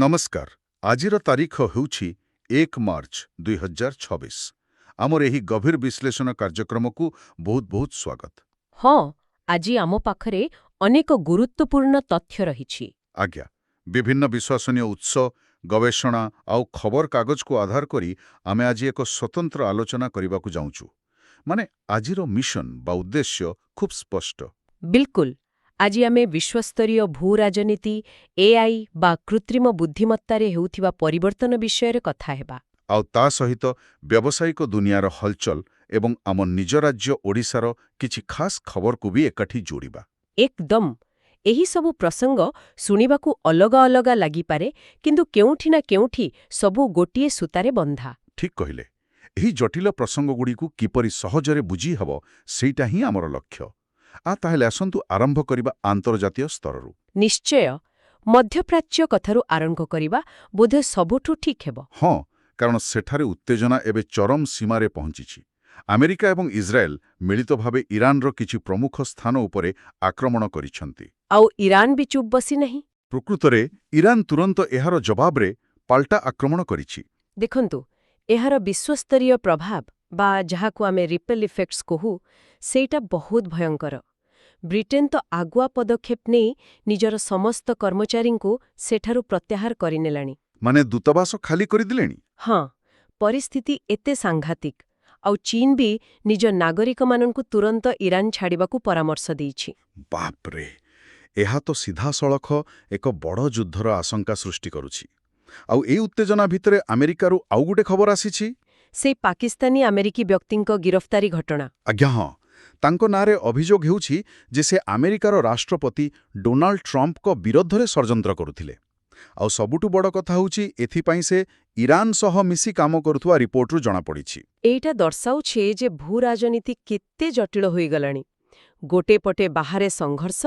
नमस्कार। आजिर तारीख होउछि 1 मार्च 2026। आमर एही गभीर विश्लेषण कार्यक्रम को बहुत बहुत स्वागत। हाँ, आजी आमो पाखरे अनेक गुरुत्वपूर्ण तथ्य रहिछि। आज्ञा विभिन्न विश्वसनीय उत्स गवेषणा आउ खबर कागज को आधार करी आमे आज एक स्वतंत्र आलोचना करने को जाऊँ। माने आजिर मिशन बा उद्देश्य खूब स्पष्ट। बिल्कुल। आज आमे विश्वस्तरीय भू राजनीति एआई बा कृत्रिम बुद्धिमत्तारे हेउथिबा परिवर्तन विषय कथा हेबा। आउ ता सहित व्यावसायिक दुनियार हलचल एवं आम निज राज्य ओडिशार किछि खास खबर को भी एकाठी जोड़िबा। एकदम एही सबु प्रसंग सुनिबाकू अलगा अलगा लागिपारे, किंतु केउठी ना केउठी सबु गोटिए सूतारे बंधा। ठीक कहिले। एही जटिल प्रसंगगुड़िकु किपरि सहजरे बुझी हब सेटा ही आमर लक्ष्य। ताहेले आसंतु आरंभ करिबा आंतर्जातीय स्तररू। निश्चय मध्यप्राच्य कथारू आरंभ करिबा बोधे सबुठू ठीक हेब। हाँ, कारण सेठारे उत्तेजना एबे चरम सीमारे पहुंचिछि। अमेरिका एवं इज्राएल मिलित भावे इरानर किछि प्रमुख स्थान उपरे आक्रमण करिछन्ति। आउ इरान भी चुप बसी नहीं। प्रकृतरे इरान तुरंत एहार जवाबरे पाल्टा आक्रमण करिछि। देखंतु एहार विश्वस्तरीय प्रभाव बा जहाकू आमे रिपेल इफेक्ट्स कहू, सेटा बहुत भयंकर। ब्रिटेन तो आगुआ पदक्षेप नहीं निजर समस्त कर्मचारींकू सेठारू प्रत्याहार करिनेलाणी। माने दूतावास खाली करिदिलेनी। हाँ, परिस्थिति एते सांघातिक। आउ चीन भी निज नागरिक माननकू तुरंत इरान छाड़िबाकू परामर्श देइछि। बापरे, एहा तो सीधा सड़ख एक बड़ युद्धर आशंका सृष्टि करुछि। आउ ए उत्तेजना भितरे अमेरिकारु आउ गुटे खबर आसीछि। से पाकिस्तानी अमेरिकी व्यक्तिंक गिरफ्तारी घटना। आज्ञा हाँ, तांको नारे अभियोग हेउछि जे से अमेरिकार राष्ट्रपति डोनाल्ड ट्रंप को विरोधरे षड्यंत्र करुथिले। आउ सबुठु बड़ कथा होउछि एथिपाई से इरान सह मिसी काम करुथुवा रिपोर्टरु जणा पड़िछि। एइटा दर्शाउछे जे भू राजनीति केते जटिल होई गलाणी। गोटे पटे बाहारे संघर्ष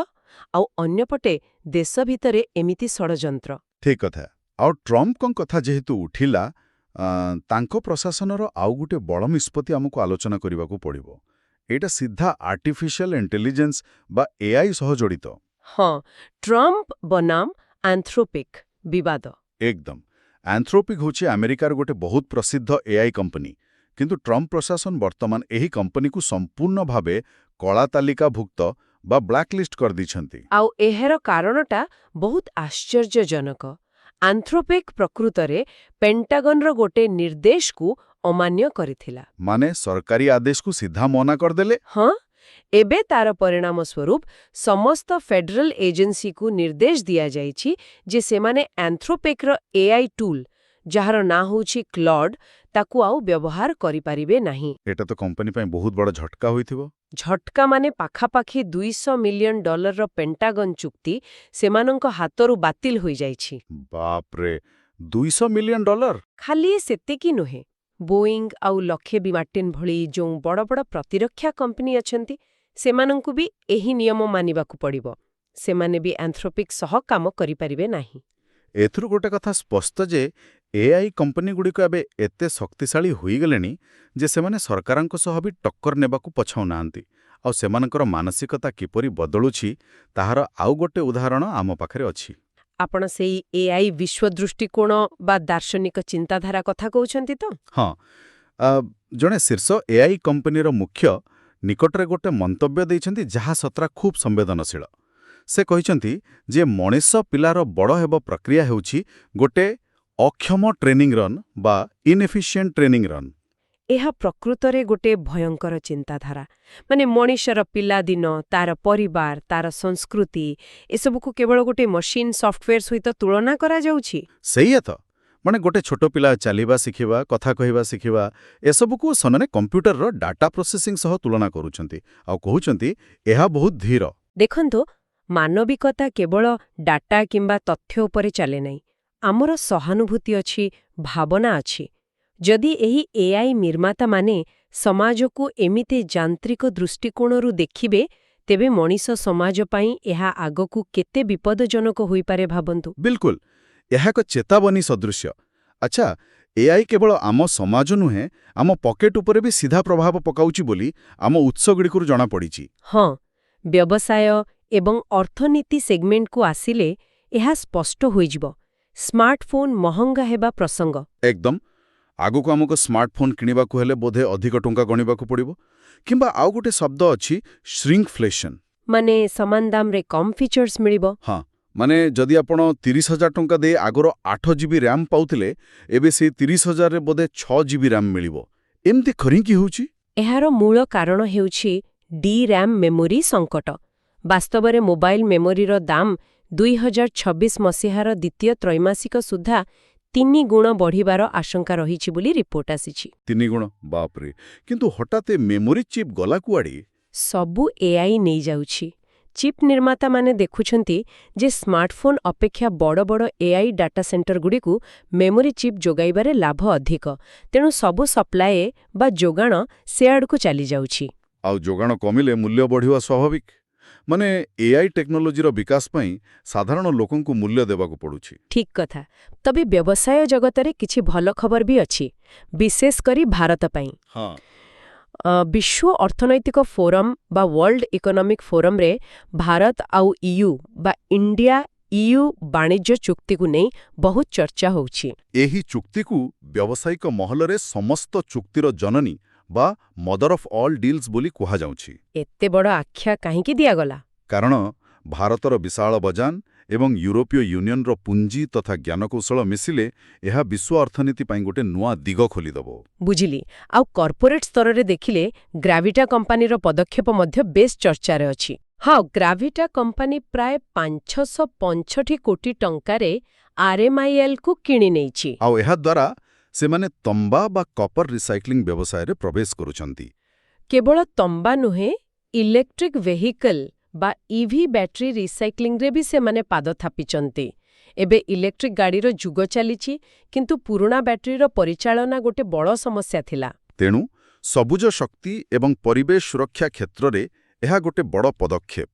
आउ अन्य पटे देश भितरे एमिति षड्यंत्र। ठीक कथा। आउ ट्रंप कथा जेहेतु उठिला, तांको प्रशासनर आउ गुटे बड़ निष्पत्ति आमको आलोचना करिबाकू पड़िबो। एटा सीधा आर्टिफिशियल इंटेलिजेंस बा एआई सह जड़ित। हाँ, ट्रंप बनाम एंथ्रोपिक विवाद। एकदम। एंथ्रोपिक होछि अमेरिकार गोटे बहुत प्रसिद्ध एआई कंपनी, किंतु ट्रंप प्रशासन वर्तमान एही कंपनी को संपूर्ण भावे कला तालिकाभुक्त बा ब्लैकलिस्ट कर दिछंती। आउ एहेर कारणटा बहुत आश्चर्यजनक। एंथ्रोपिक प्रकृतरे पेंटागनर गोटे निर्देश को अमान्य करिथिला। माने सरकारी आदेश को सीधा मना कर देले। हाँ, एबे तार परिणाम स्वरूप समस्त फेडरल एजेंसी को निर्देश दिया जाइछि जे सेमाने एंथ्रोपिकर एआई टूल जहार ना होछि क्लॉड ताकू आउ व्यवहार करि पारिबे नाही। एटा तो कंपनी पय बहुत बड़ झटका होइथिबो। झटका माने पाखापाखी $200 मिलियन पेंटागन चुक्ति सेमानंक हातरू बातिल होई जाइछि। बाप रे, $200 मिलियन? खाली सेतिकी नुहे, बोइंग आउ लॉकहीड मार्टिन भली जो बड़ बड़ प्रतिरक्षा कंपनी अछंती सेमानंकु भी एही नियम मानिबाकू पड़िबो। सेमाने भी एंथ्रोपिक सह काम करि पारिबे नाही। एथुरु गोटे कथा स्पष्ट जे एआई कंपनी गुडी को एबे एते शक्तिशाली होई गलेनी जे सेमाने सरकारांको सह भी टक्कर नेबाकू पछाउ नांती। आउ सेमानकर मानसिकता किपरि बदलुछि ताहार आउ गोटे उदाहरण आम पाखरे अछि। आपण सेई एआई विश्व दृष्टिकोण बा दार्शनिक चिंताधारा कथा कहउछंती तो? हाँ, जणे शीर्ष एआई कंपनीर मुख्य निकटरे गोटे मंतव्य दैछंती जहा सत्रा खूब संवेदनशील। से कहिछंती जे मनीष पिलार बड़ हेब प्रक्रिया हेउछि गोटे अक्षम ट्रेनिंग रन बा इनएफिशिएंट ट्रेनिंग रन। एहा प्रकृतरे गोटे भयंकर चिंताधारा। माने मनीषर पिला दिन, तार परिवार, तार संस्कृति एसबुकु केवल गोटे मशीन सॉफ्टवेयर सहित तुलना करा जाउछि। सही है तो। माने गोटे छोटो पिला चलिबा सिखिबा, कथा कहिबा सिखिबा एसबुकु सनने कंप्यूटर डाटा प्रोसेसिंग सह तुलना करूछंती आ कहउछंती एहा बहुत धीर। देखंतो, मानविकता केवल डाटा किंबा तथ्य उपरे चले नहीं। आमर सहानुभूति अछि, भावना अछि। जदि एही एआई निर्माता माने समाज को एमिते यांत्रिक दृष्टिकोणरू देखिबे, तेबे मनीष समाज पई एहा आगकू केते विपदजनक होई पारे भाबंतु। बिल्कुल, यह एक चेतावनी सदृश्य। अच्छा, एआई केवल आम समाज नुहे आम पॉकेट उपरे भी सीधा प्रभाव पकाउची बोली आम उत्सगुड़िकुर जणा पड़िछि। हाँ, व्यवसाय एवं अर्थनीति सेगमेंट को आसिले एहा स्पष्ट होइजिबो ସ୍ମାର୍ଟଫୋନ୍ ମହଙ୍ଗା ହେବା ପ୍ରସଙ୍ଗ। ଏକଦମ। ଆଗକୁ ଆମକୁ ସ୍ମାର୍ଟଫୋନ୍ କିଣିବାକୁ ହେଲେ ବୋଧେ ଅଧିକ ଟଙ୍କା ଗଣିବାକୁ ପଡ଼ିବ। କିମ୍ବା ଆଉ ଗୋଟେ ଶବ୍ଦ ଅଛି ଶ୍ରିଙ୍କଫ୍ଲେସନ୍। ମାନେ ସମାନ ଦାମରେ କମ୍ ଫିଚର୍ସ ମିଳିବ। ହଁ, ମାନେ ଯଦି ଆପଣ 30,000 ଟଙ୍କା ଦେଇ ଆଗର 8 ଜିବି ର୍ୟାମ୍ ପାଉଥିଲେ, ଏବେ ସେଇ 30,000ରେ ବୋଧେ 6 ଜିବି ର୍ୟାମ୍ ମିଳିବ। ଏମିତି ଖରିଙ୍କି ହେଉଛି? ଏହାର ମୂଳ କାରଣ ହେଉଛି ଡି-ରାମ୍ ମେମୋରି ସଙ୍କଟ। ବାସ୍ତବରେ ମୋବାଇଲ ମେମୋରିର ଦାମ 2026 ମସିହାର ଦ୍ୱିତୀୟ ତ୍ରୈମାସିକ ସୁଦ୍ଧା 3 ଗୁଣ ବଢ଼ିବାର ଆଶଙ୍କା ରହିଛି ବୋଲି ରିପୋର୍ଟ ଆସିଛି। 3 ଗୁଣ? ବାପରେ! କିନ୍ତୁ ହଠାତ୍ ଏ ମେମୋରି ଚିପ୍ ଗଲା କୁଆଡ଼େ? ସବୁ ଏଆଇ ନେଇଯାଉଛି। ଚିପ୍ ନିର୍ମାତାମାନେ ଦେଖୁଛନ୍ତି ଯେ ସ୍ମାର୍ଟଫୋନ୍ ଅପେକ୍ଷା ବଡ଼ ବଡ଼ ଏଆଇ ଡାଟା ସେଣ୍ଟରଗୁଡ଼ିକୁ ମେମୋରି ଚିପ୍ ଯୋଗାଇବାରେ ଲାଭ ଅଧିକ। ତେଣୁ ସବୁ ସପ୍ଲାଏ ବା ଯୋଗାଣ ସେଆଡ଼କୁ ଚାଲିଯାଉଛି। ଆଉ ଯୋଗାଣ କମିଲେ ମୂଲ୍ୟ ବଢ଼ିବା ସ୍ୱାଭାବିକ। ମାନେ ଏଆଇ ଟେକ୍ନୋଲୋଜିର ବିକାଶ ପାଇଁ ସାଧାରଣ ଲୋକଙ୍କୁ ମୂଲ୍ୟ ଦେବାକୁ ପଡ଼ୁଛି। ଠିକ୍ କଥା। ତବେ ବ୍ୟବସାୟ ଜଗତରେ କିଛି ଭଲ ଖବର ବି ଅଛି, ବିଶେଷ କରି ଭାରତ ପାଇଁ। ହଁ। ବିଶ୍ୱ ଅର୍ଥନୈତିକ ଫୋରମ ବା ୱାର୍ଲଡ ଇକୋନୋମିକ୍ ଫୋରମରେ ଭାରତ ଆଉ ଇୟୁ ବା ଇଣ୍ଡିଆ ଇୟୁ ବାଣିଜ୍ୟ ଚୁକ୍ତିକୁ ନେଇ ବହୁତ ଚର୍ଚ୍ଚା ହେଉଛି। ଏହି ଚୁକ୍ତିକୁ ବ୍ୟବସାୟିକ ମହଲରେ ସମସ୍ତ ଚୁକ୍ତିର ଜନନୀ ବା ମଦର ଅଫ୍ ଅଲ୍ ଡିଲ୍ସ ବୋଲି କୁହାଯାଉଛି। ଏତେ ବଡ଼ ଆଖ୍ୟା କାହିଁକି ଦିଆଗଲା? କାରଣ ଭାରତର ବିଶାଳ ବଜାର ଏବଂ ୟୁରୋପୀୟ ୟୁନିୟନର ପୁଞ୍ଜି ତଥା ଜ୍ଞାନକୌଶଳ ମିଶିଲେ ଏହା ବିଶ୍ୱ ଅର୍ଥନୀତି ପାଇଁ ଗୋଟେ ନୂଆ ଦିଗ ଖୋଲିଦେବ। ବୁଝିଲି। ଆଉ କର୍ପୋରେଟ୍ ସ୍ତରରେ ଦେଖିଲେ ଗ୍ରାଭିଟା କମ୍ପାନୀର ପଦକ୍ଷେପ ମଧ୍ୟ ବେଶ୍ ଚର୍ଚ୍ଚାରେ ଅଛି। ହଁ, ଗ୍ରାଭିଟା କମ୍ପାନୀ ପ୍ରାୟ 565 କୋଟି ଟଙ୍କାରେ ଆର୍ଏମ୍ଆଇଏଲ୍କୁ କିଣି ନେଇଛି। ଆଉ ଏହାଦ୍ୱାରା ସେମାନେ ତମ୍ବା ବା କପର ରିସାଇକ୍ଲିଂ ବ୍ୟବସାୟରେ ପ୍ରବେଶ କରୁଛନ୍ତି। କେବଳ ତମ୍ବା ନୁହେଁ, ଇଲେକ୍ଟ୍ରିକ୍ ଭେହିକଲ୍ ବା ଇଭି ବ୍ୟାଟେରୀ ରିସାଇକ୍ଲିଂରେ ବି ସେମାନେ ପାଦ ଥାପିଛନ୍ତି। ଏବେ ଇଲେକ୍ଟ୍ରିକ୍ ଗାଡ଼ିର ଯୁଗ ଚାଲିଛି, କିନ୍ତୁ ପୁରୁଣା ବ୍ୟାଟେରୀର ପରିଚାଳନା ଗୋଟେ ବଡ଼ ସମସ୍ୟା ଥିଲା। ତେଣୁ ସବୁଜ ଶକ୍ତି ଏବଂ ପରିବେଶ ସୁରକ୍ଷା କ୍ଷେତ୍ରରେ ଏହା ଗୋଟେ ବଡ଼ ପଦକ୍ଷେପ।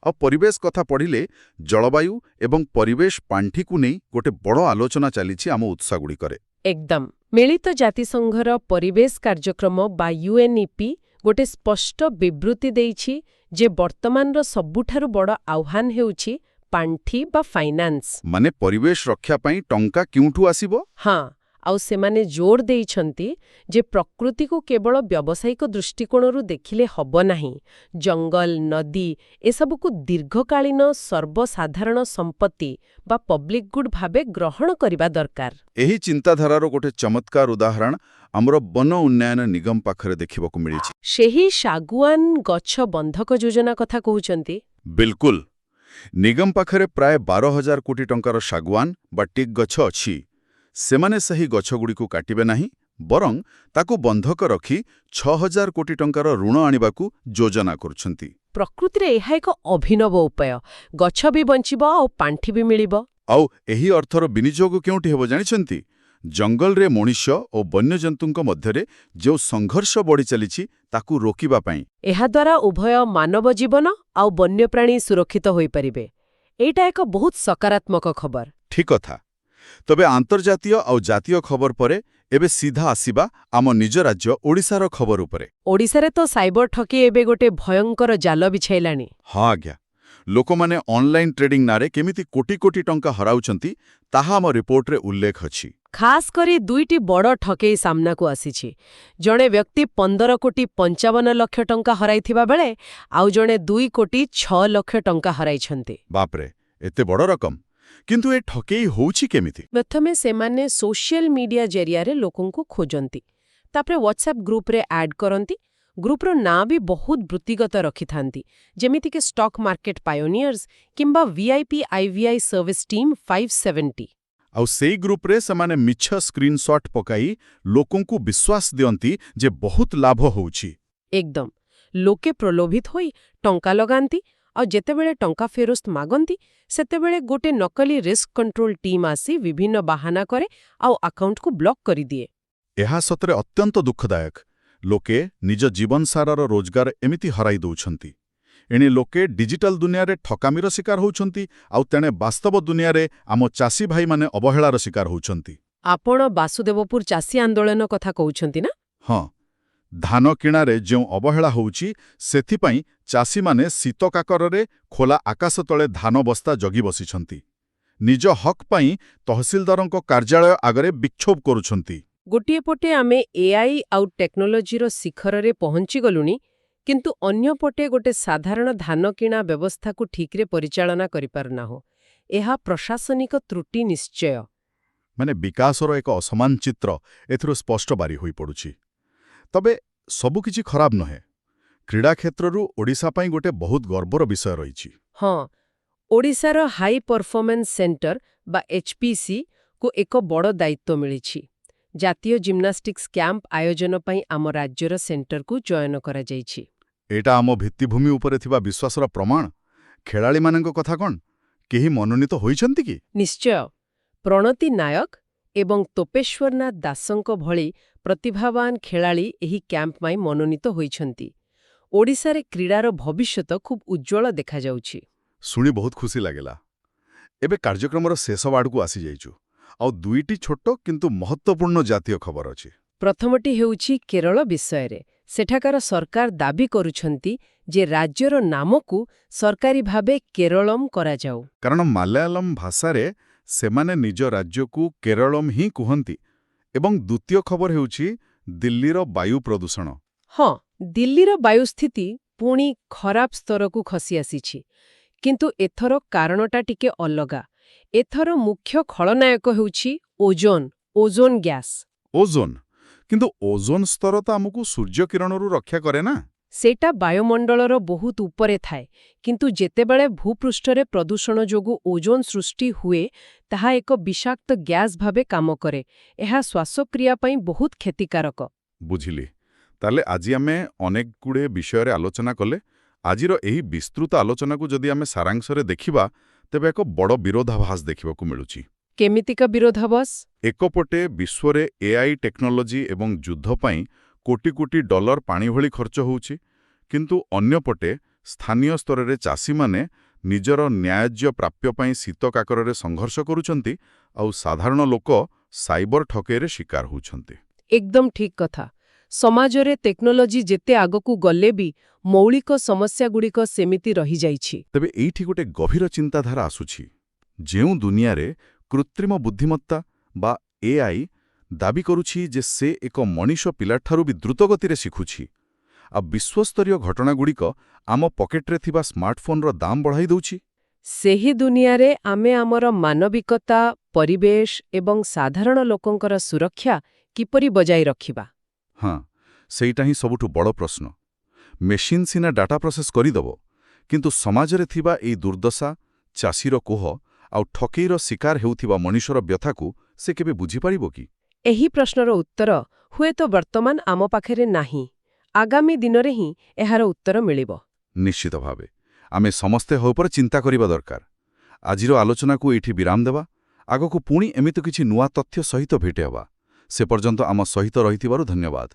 ଆଉ ପରିବେଶ କଥା ପଢ଼ିଲେ ଜଳବାୟୁ ଏବଂ ପରିବେଶ ପାଣ୍ଠିକୁ ନେଇ ଗୋଟେ ବଡ଼ ଆଲୋଚନା ଚାଲିଛି ଆମ ଉତ୍ସଗୁଡ଼ିକରେ। ଏକଦମ। ମିଳିତ ଜାତିସଂଘର ପରିବେଶ କାର୍ଯ୍ୟକ୍ରମ ବା ୟୁଏନ୍ଇପି ଗୋଟେ ସ୍ପଷ୍ଟ ବିବୃତ୍ତି ଦେଇଛି ଯେ ବର୍ତ୍ତମାନର ସବୁଠାରୁ ବଡ଼ ଆହ୍ୱାନ ହେଉଛି ପାଣ୍ଠି ବା ଫାଇନାନ୍ସ। ମାନେ ପରିବେଶ ରକ୍ଷା ପାଇଁ ଟଙ୍କା କେଉଁଠୁ ଆସିବ? ହଁ, ଆଉ ସେମାନେ ଜୋର ଦେଇଛନ୍ତି ଯେ ପ୍ରକୃତିକୁ କେବଳ ବ୍ୟବସାୟିକ ଦୃଷ୍ଟିକୋଣରୁ ଦେଖିଲେ ହେବ ନାହିଁ। ଜଙ୍ଗଲ, ନଦୀ ଏସବୁକୁ ଦୀର୍ଘକାଳୀନ ସର୍ବସାଧାରଣ ସମ୍ପତ୍ତି ବା ପବ୍ଲିକ୍ ଗୁଡ୍ ଭାବେ ଗ୍ରହଣ କରିବା ଦରକାର। ଏହି ଚିନ୍ତାଧାରାର ଗୋଟେ ଚମତ୍କାର ଉଦାହରଣ ଆମର ବନ ଉନ୍ନୟନ ନିଗମ ପାଖରେ ଦେଖିବାକୁ ମିଳିଛି। ସେହି ଶାଗୁଆନ ଗଛ ବନ୍ଧକ ଯୋଜନା କଥା କହୁଛନ୍ତି? ବିଲକୁଲ। ନିଗମ ପାଖରେ ପ୍ରାୟ 12,000 କୋଟି ଟଙ୍କାର ଶାଗୁଆନ ବା ଟିକ୍ ଗଛ ଅଛି। ସେମାନେ ସେହି ଗଛଗୁଡ଼ିକୁ କାଟିବେ ନାହିଁ, ବରଂ ତାକୁ ବନ୍ଧକ ରଖି 6,000 କୋଟି ଟଙ୍କାର ଋଣ ଆଣିବାକୁ ଯୋଜନା କରୁଛନ୍ତି। ପ୍ରକୃତିରେ ଏହା ଏକ ଅଭିନବ ଉପାୟ। ଗଛ ବି ବଞ୍ଚିବ ଆଉ ପାଣ୍ଠି ବି ମିଳିବ। ଆଉ ଏହି ଅର୍ଥର ବିନିଯୋଗ କେଉଁଠି ହେବ ଜାଣିଛନ୍ତି? ଜଙ୍ଗଲରେ ମଣିଷ ଓ ବନ୍ୟଜନ୍ତୁଙ୍କ ମଧ୍ୟରେ ଯେଉଁ ସଂଘର୍ଷ ବଢ଼ି ଚାଲିଛି ତାକୁ ରୋକିବା ପାଇଁ। ଏହାଦ୍ୱାରା ଉଭୟ ମାନବ ଜୀବନ ଆଉ ବନ୍ୟପ୍ରାଣୀ ସୁରକ୍ଷିତ ହୋଇପାରିବେ। ଏଇଟା ଏକ ବହୁତ ସକାରାତ୍ମକ ଖବର। ଠିକ୍ କଥା। ତବେ ଆନ୍ତର୍ଜାତୀୟ ଆଉ ଜାତୀୟ ଖବର ପରେ ଏବେ ସିଧା ଆସିବା ଆମ ନିଜ ରାଜ୍ୟ ଓଡ଼ିଶାର ଖବର ଉପରେ। ଓଡ଼ିଶାରେ ତ ସାଇବର ଠକି ଏବେ ଗୋଟେ ଭୟଙ୍କର ଜାଲ ବିଛାଇଲାଣି। ହଁ ଆଜ୍ଞା। ଲୋକମାନେ ଅନଲାଇନ୍ ଟ୍ରେଡିଂ ନାଁରେ କେମିତି କୋଟି କୋଟି ଟଙ୍କା ହରାଉଛନ୍ତି ତାହା ଆମ ରିପୋର୍ଟରେ ଉଲ୍ଲେଖ ଅଛି। ଖାସ୍ କରି 2ଟି ବଡ଼ ଠକେଇ ସାମ୍ନାକୁ ଆସିଛି। ଜଣେ ବ୍ୟକ୍ତି 15 କୋଟି 55 ଲକ୍ଷ ଟଙ୍କା ହରାଇଥିବା ବେଳେ ଆଉ ଜଣେ 2 କୋଟି 6 ଲକ୍ଷ ଟଙ୍କା ହରାଇଛନ୍ତି। ବାପରେ, ଏତେ ବଡ଼ ରକମ! କିନ୍ତୁ ଏ ଠକେଇ ହେଉଛି କେମିତି? ପ୍ରଥମେ ସେମାନେ ସୋସିଆଲ ମିଡିଆ ଜରିଆରେ ଲୋକଙ୍କୁ ଖୋଜନ୍ତି। ତାପରେ ହ୍ୱାଟ୍ସଆପ୍ ଗ୍ରୁପରେ ଆଡ୍ କରନ୍ତି। ଗ୍ରୁପର ନାଁ ବି ବହୁତ ବୃତ୍ତିଗତ ରଖିଥାନ୍ତି, ଯେମିତିକି ଷ୍ଟକ୍ ମାର୍କେଟ ପାୟୋନିୟର୍ସ କିମ୍ବା ଭିଆଇପି ଆଇଭିଆଇ ସର୍ଭିସ୍ ଟିମ୍ 570। ଆଉ ସେଇ ଗ୍ରୁପରେ ସେମାନେ ମିଛ ସ୍କ୍ରିନଶଟ୍ ପକାଇ ଲୋକଙ୍କୁ ବିଶ୍ୱାସ ଦିଅନ୍ତି ଯେ ବହୁତ ଲାଭ ହେଉଛି। ଏକଦମ। ଲୋକେ ପ୍ରଲୋଭିତ ହୋଇ ଟଙ୍କା ଲଗାନ୍ତି, ଆଉ ଯେତେବେଳେ ଟଙ୍କା ଫେରସ୍ତ ମାଗନ୍ତି ସେତେବେଳେ ଗୋଟେ ନକଲି ରିସ୍କ କଣ୍ଟ୍ରୋଲ ଟିମ୍ ଆସି ବିଭିନ୍ନ ବାହାନା କରେ ଆଉ ଆକାଉଣ୍ଟକୁ ବ୍ଲକ୍ କରିଦିଏ। ଏହା ସତରେ ଅତ୍ୟନ୍ତ ଦୁଃଖଦାୟକ। ଲୋକେ ନିଜ ଜୀବନସାରାର ରୋଜଗାର ଏମିତି ହରାଇ ଦେଉଛନ୍ତି। ଏଣେ ଲୋକେ ଡିଜିଟାଲ ଦୁନିଆରେ ଠକାମିର ଶିକାର ହେଉଛନ୍ତି, ଆଉ ତେଣେ ବାସ୍ତବ ଦୁନିଆରେ ଆମ ଚାଷୀ ଭାଇମାନେ ଅବହେଳାର ଶିକାର ହେଉଛନ୍ତି। ଆପଣ ବାସୁଦେବପୁର ଚାଷୀ ଆନ୍ଦୋଳନ କଥା କହୁଛନ୍ତି ନା? ହଁ, ଧାନ କିଣାରେ ଯେଉଁ ଅବହେଳା ହେଉଛି ସେଥିପାଇଁ ଚାଷୀମାନେ ଶୀତ କାକରରେ ଖୋଲା ଆକାଶ ତଳେ ଧାନ ବସ୍ତା ଜଗି ବସିଛନ୍ତି। ନିଜ ହକ୍ ପାଇଁ ତହସିଲଦାରଙ୍କ କାର୍ଯ୍ୟାଳୟ ଆଗରେ ବିକ୍ଷୋଭ କରୁଛନ୍ତି। ଗୋଟିଏ ପଟେ ଆମେ ଏଆଇ ଆଉ ଟେକ୍ନୋଲୋଜିର ଶିଖରରେ ପହଞ୍ଚିଗଲୁଣି, କିନ୍ତୁ ଅନ୍ୟପଟେ ଗୋଟେ ସାଧାରଣ ଧାନ କିଣା ବ୍ୟବସ୍ଥାକୁ ଠିକ୍ରେ ପରିଚାଳନା କରିପାରୁନାହୁଁ। ଏହା ପ୍ରଶାସନିକ ତ୍ରୁଟି ନିଶ୍ଚୟ। ମାନେ ବିକାଶର ଏକ ଅସମାନ ଚିତ୍ର ଏଥିରୁ ସ୍ପଷ୍ଟ ବାରି ହୋଇପଡ଼ୁଛି। ତବେ ସବୁକିଛି ଖରାପ ନୁହେଁ। କ୍ରୀଡ଼ା କ୍ଷେତ୍ରରୁ ଓଡ଼ିଶା ପାଇଁ ଗୋଟେ ବହୁତ ଗର୍ବର ବିଷୟ ରହିଛି। ହଁ, ଓଡ଼ିଶାର ହାଇ ପରଫର୍ମାନ୍ସ ସେଣ୍ଟର ବା HPC କୁ ଏକ ବଡ଼ ଦାୟିତ୍ୱ ମିଳିଛି। ଜାତୀୟ ଜିମ୍ନାଷ୍ଟିକ୍ସ କ୍ୟାମ୍ପ ଆୟୋଜନ ପାଇଁ ଆମ ରାଜ୍ୟର ସେଣ୍ଟରକୁ ଚୟନ କରାଯାଇଛି। ଏଇଟା ଆମ ଭିତ୍ତିଭୂମି ଉପରେ ଥିବା ବିଶ୍ୱାସର ପ୍ରମାଣ। ଖେଳାଳିମାନଙ୍କ କଥା କ'ଣ? କେହି ମନୋନୀତ ହୋଇଛନ୍ତି କି? ନିଶ୍ଚୟ। ପ୍ରଣତି ନାୟକ ଏବଂ ତୋପେଶ୍ୱରନାଥ ଦାସଙ୍କ ଭଳି ପ୍ରତିଭାବାନ ଖେଳାଳି ଏହି କ୍ୟାମ୍ପ ପାଇଁ ମନୋନୀତ ହୋଇଛନ୍ତି। ଓଡ଼ିଶାରେ କ୍ରୀଡ଼ାର ଭବିଷ୍ୟତ ଖୁବ୍ ଉଜ୍ଜ୍ୱଳ ଦେଖାଯାଉଛି। ଶୁଣି ବହୁତ ଖୁସି ଲାଗିଲା। ଏବେ କାର୍ଯ୍ୟକ୍ରମର ଶେଷ ଆଡ଼କୁ ଆସିଯାଇଛୁ। ଆଉ ଦୁଇଟି ଛୋଟ କିନ୍ତୁ ମହତ୍ତ୍ୱପୂର୍ଣ୍ଣ ଜାତୀୟ ଖବର ଅଛି। ପ୍ରଥମଟି ହେଉଛି କେରଳ ବିଷୟରେ। ସେଠାକାର ସରକାର ଦାବି କରୁଛନ୍ତି ଯେ ରାଜ୍ୟର ନାମକୁ ସରକାରୀ ଭାବେ କେରଳମ୍ କରାଯାଉ। କାରଣ ମାଲୟାଲମ ଭାଷାରେ ସେମାନେ ନିଜ ରାଜ୍ୟକୁ କେରଳମ୍ ହିଁ କୁହନ୍ତି। ଏବଂ ଦ୍ୱିତୀୟ ଖବର ହେଉଛି ଦିଲ୍ଲୀର ବାୟୁ ପ୍ରଦୂଷଣ। ହଁ, ଦିଲ୍ଲୀର ବାୟୁସ୍ଥିତି ପୁଣି ଖରାପ ସ୍ତରକୁ ଖସି ଆସିଛି। କିନ୍ତୁ ଏଥର କାରଣଟା ଟିକେ ଅଲଗା। ଏଥର ମୁଖ୍ୟ ଖଳନାୟକ ହେଉଛି ଓଜୋନ ଗ୍ୟାସ୍। ଓଜୋନ? କିନ୍ତୁ ଓଜୋନ ସ୍ତର ତ ଆମକୁ ସୂର୍ଯ୍ୟକିରଣରୁ ରକ୍ଷା କରେ ନା? ସେଇଟା ବାୟୁମଣ୍ଡଳର ବହୁତ ଉପରେ ଥାଏ। କିନ୍ତୁ ଯେତେବେଳେ ଭୂପୃଷ୍ଠରେ ପ୍ରଦୂଷଣ ଯୋଗୁଁ ଓଜୋନ ସୃଷ୍ଟି ହୁଏ, ତାହା ଏକ ବିଷାକ୍ତ ଗ୍ୟାସ୍ ଭାବେ କାମ କରେ। ଏହା ଶ୍ୱାସକ୍ରିୟା ପାଇଁ ବହୁତ କ୍ଷତିକାରକ। ବୁଝିଲି। ତାହେଲେ ଆଜି ଆମେ ଅନେକଗୁଡ଼ିଏ ବିଷୟରେ ଆଲୋଚନା କଲେ। ଆଜିର ଏହି ବିସ୍ତୃତ ଆଲୋଚନାକୁ ଯଦି ଆମେ ସାରାଂଶରେ ଦେଖିବା, ତେବେ ଏକ ବଡ଼ ବିରୋଧାଭାସ ଦେଖିବାକୁ ମିଳୁଛି। କେମିତିକା ବିରୋଧାଭାସ? ଏକପଟେ ବିଶ୍ୱରେ ଏଆଇ ଟେକ୍ନୋଲୋଜି ଏବଂ ଯୁଦ୍ଧ ପାଇଁ କୋଟି କୋଟି ଡଲାର ପାଣି ଭଳି ଖର୍ଚ୍ଚ ହେଉଛି, କିନ୍ତୁ ଅନ୍ୟପଟେ ସ୍ଥାନୀୟ ସ୍ତରରେ ଚାଷୀମାନେ ନିଜର ନ୍ୟାୟ୍ୟ ପ୍ରାପ୍ୟ ପାଇଁ ଶୀତ କାକରରେ ସଂଘର୍ଷ କରୁଛନ୍ତି, ଆଉ ସାଧାରଣ ଲୋକ ସାଇବର ଠକେଇରେ ଶିକାର ହେଉଛନ୍ତି। ଏକଦମ ଠିକ୍ କଥା। ସମାଜରେ ଟେକ୍ନୋଲୋଜି ଯେତେ ଆଗକୁ ଗଲେ ବି ମୌଳିକ ସମସ୍ୟାଗୁଡ଼ିକ ସେମିତି ରହିଯାଇଛି। ତେବେ ଏଇଠି ଗୋଟେ ଗଭୀର ଚିନ୍ତାଧାରା ଆସୁଛି। ଯେଉଁ ଦୁନିଆରେ କୃତ୍ରିମ ବୁଦ୍ଧିମତ୍ତା ବା ଏଆଇ ଦାବି କରୁଛି ଯେ ସେ ଏକ ମଣିଷ ପିଲାଠାରୁ ବି ଦ୍ରୁତଗତିରେ ଶିଖୁଛି, ଆଉ ବିଶ୍ୱସ୍ତରୀୟ ଘଟଣାଗୁଡ଼ିକ ଆମ ପକେଟରେ ଥିବା ସ୍ମାର୍ଟଫୋନର ଦାମ ବଢ଼ାଇ ଦେଉଛି, ସେହି ଦୁନିଆରେ ଆମେ ଆମର ମାନବିକତା, ପରିବେଶ ଏବଂ ସାଧାରଣ ଲୋକଙ୍କର ସୁରକ୍ଷା କିପରି ବଜାୟ ରଖିବା? ହଁ, ସେଇଟା ହିଁ ସବୁଠୁ ବଡ଼ ପ୍ରଶ୍ନ। ମେସିନ୍ ସିନା ଡାଟା ପ୍ରୋସେସ୍ କରିଦେବ, କିନ୍ତୁ ସମାଜରେ ଥିବା ଏଇ ଦୁର୍ଦ୍ଦଶା, ଚାଷୀର କୋହ ଆଉ ଠକେଇର ଶିକାର ହେଉଥିବା ମଣିଷର ବ୍ୟଥାକୁ ସେ କେବେ ବୁଝିପାରିବ କି? ଏହି ପ୍ରଶ୍ନର ଉତ୍ତର ହୁଏତ ବର୍ତ୍ତମାନ ଆମ ପାଖରେ ନାହିଁ। ଆଗାମୀ ଦିନରେ ହିଁ ଏହାର ଉତ୍ତର ମିଳିବ। ନିଶ୍ଚିତ ଭାବେ ଆମେ ସମସ୍ତେ ଏହା ଉପରେ ଚିନ୍ତା କରିବା ଦରକାର। ଆଜିର ଆଲୋଚନାକୁ ଏଇଠି ବିରାମ ଦେବା। ଆଗକୁ ପୁଣି ଏମିତି କିଛି ନୂଆ ତଥ୍ୟ ସହିତ ଭେଟ ହେବା। ସେ ପର୍ଯ୍ୟନ୍ତ ଆମ ସହିତ ରହିଥିବାରୁ ଧନ୍ୟବାଦ।